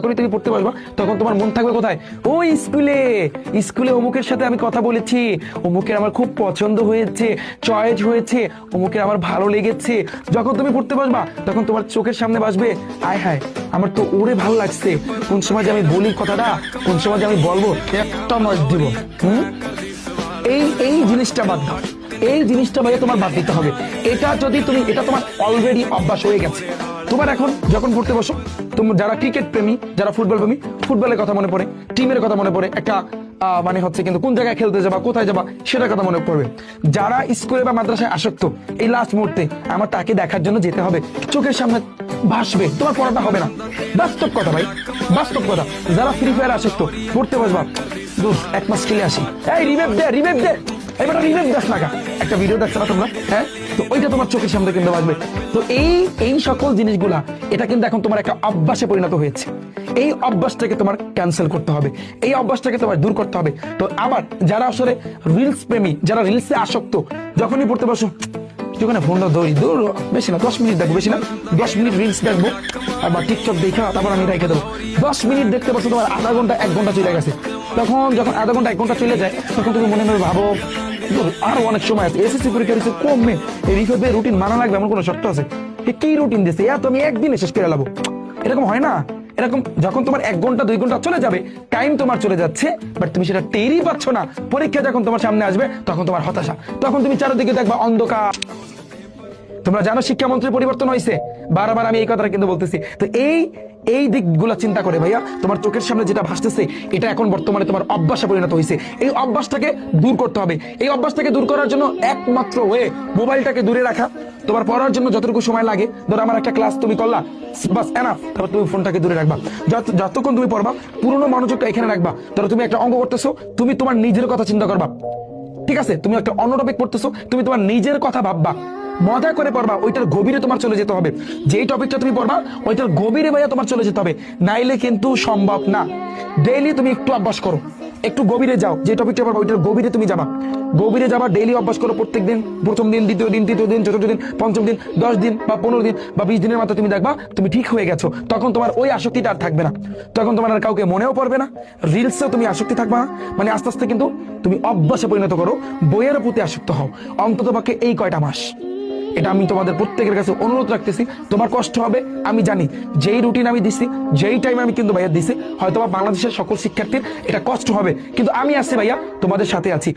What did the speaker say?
যখনই তুমি পড়তে বসবা তখন তোমার মন থাকবে কোথায়? ওই স্কুলে, স্কুলে অমুকের সাথে আমি কথা বলেছি, অমুকের আমার খুব পছন্দ হয়েছে, চয়েস হয়েছে, অমুকের আমার ভালো লেগেছে। যখন তুমি পড়তে বসবা তখন তোমার চোখের সামনে বাসবে, আয় হায় আমার তো ওরে ভালো লাগছে, কোন সময় যে আমি বলি কথাটা, কোন সময় যে আমি বলবো, একটা মাস দিব। এই এই জিনিসটা বাদ দাও, এই জিনিসটা ভাই তোমার বাদ দিতে হবে। এটা যদি তুমি, এটা তোমার অলরেডি অভ্যাস হয়ে গেছে। তোমার এখন যখন পড়তে বসো, তোমার যারা ক্রিকেট প্রেমী, যারা ফুটবল প্রেমী, ফুটবলের কথা মনে পড়ে, টিমের কথা মনে পড়ে, একটা মানে হচ্ছে কিন্তু কোন জায়গায় খেলতে যাবা, কোথায় যাবা সেটার কথা মনে পড়বে। যারা স্কুলে বা মাদ্রাসায় আসক্ত, এই লাস্ট মুহূর্তে আমার তাকে দেখার জন্য যেতে হবে, চোখের সামনে ভাসবে, তোমার পড়াটা হবে না। বাস্তব কথা ভাই, বাস্তব কথা। যারা ফ্রি ফায়ার আসক্ত, পড়তে বসবা, দূর এক মাস খেলে আসি, এই রিভেভ দে, রিভেভ দে, এবার রিভেভ দেখ না, একটা ভিডিও দেখছো না তোমরা? হ্যাঁ, তো ওইটা তোমার চোখের সামনে কিন্তু বাজবে। তো এই এই সকল জিনিসগুলা, এটা কিন্তু এখন তোমার একটা অভ্যাসে পরিণত হয়েছে। এই অভ্যাসটাকে তোমার ক্যান্সেল করতে হবে, এই অভ্যাসটাকে তোমার দূর করতে হবে। তো আবার যারা আসলে রিলস প্রেমী, যারা রিলসে আসক্ত, যখনই পড়তে বসো ওখানে ফোনটা ধরি, দূর বেশি না 10 মিনিট দেখবো, বেশি না 10 মিনিট রিলস দেখবো, আবার টিকটক দেখা তারপর আমি রেখে দেবো। 10 মিনিট দেখতে পারছো, তোমার আধা ঘন্টা 1 ঘন্টা চলে গেছে। তখন যখন আধা ঘন্টা 1 ঘন্টা চলে যায়, তখন তুমি মনে মনে ভাবো আরো অনেক সময় আছে, এসএসসি পরীক্ষা দিচ্ছে, কমে এই রিফেবে রুটিন মানা লাগবে এমন কোনো শর্ত আছে? কি রুটিন দিচ্ছে এত আমি একদিনে শেষ করে লাবো? এরকম হয় না। এরকম যখন তোমার 1 ঘন্টা 2 ঘন্টা চলে যাবে, টাইম তোমার চলে যাচ্ছে, বাট তুমি সেটা টেরই পাচ্ছ না। পরীক্ষা যখন তোমার সামনে আসবে তখন তোমার হতাশা, তখন তুমি চারিদিকে দেখবা অন্ধকার। তোমরা জানো শিক্ষামন্ত্রী পরিবর্তন হয়েছে, বারবার আমি এই কথাটা কিন্তু বলতেছি। তো এই এই দিকগুলো চিন্তা করে ভাইয়া, তোমার চোখের সামনে যেটা ভাসতেছে, এটা এখন বর্তমানে তোমার অভ্যাসে পরিণত হয়েছে। এই অভ্যাসটাকে দূর করতে হবে। এই অভ্যাসটাকে দূর করার জন্য একমাত্র ওয়ে, মোবাইলটাকে দূরে রাখা। তোমার পড়ার জন্য যতটুকু সময় লাগে, ধরো আমার একটা ক্লাস তুমি করলা, বাস এনাফ, তারপর তুমি ফোনটাকে দূরে রাখবা। যতক্ষণ তুমি পড়বা, পুরোনো মনোযোগটা এখানে রাখবা। ধরো তুমি একটা অঙ্ক করতেছো, তুমি তোমার নিজের কথা চিন্তা করবা, ঠিক আছে? তুমি একটা অন্য টপিক পড়তেছো, তুমি তোমার নিজের কথা ভাববা, মজা করে পড়বা, ওইটার গভীরে তোমার চলে যেতে হবে। যেই টপিকটা তুমি পড়বা ওইটার গভীরে ভাইয়া তোমার চলে যেতে হবে, নাইলে কিন্তু সম্ভব না। ডেইলি তুমি একটু অভ্যাস করো, একটু গভীরে যাও, যে টপিকটা পড়বা ওইটার গভীরে তুমি যাবা, গভীরে যাবা, ডেইলি অভ্যাস করো। প্রত্যেক দিন, প্রথম দিন, দ্বিতীয় দিন, তৃতীয় দিন, চতুর্থ দিন, পঞ্চম দিন, 10 দিন বা 15 দিন বা 20 দিনের মাথায় তুমি দেখবা তুমি ঠিক হয়ে গেছো। তখন তোমার ওই আসক্তিটা আর থাকবে না, তখন তোমার আর কাউকে মনেও পড়বে না, রিলসেও তুমি আসক্তি থাকবে না। মানে আস্তে আস্তে কিন্তু তুমি অভ্যাসে পরিণত করো, বইয়ের প্রতি আসক্ত হও, অন্তত পক্ষে এই কয়টা মাস। এটা আমি তোমাদের প্রত্যেকের কাছে অনুরোধ রাখতেছি। তোমার কষ্ট হবে আমি জানি, যেই রুটিন আমি দিচ্ছি, যেই টাইম আমি কিন্তু ভাইয়া দিছি, হয়তো বাংলাদেশের সকল শিক্ষার্থীর এটা কষ্ট হবে, কিন্তু আমি আছি ভাইয়া, তোমাদের সাথে আছি।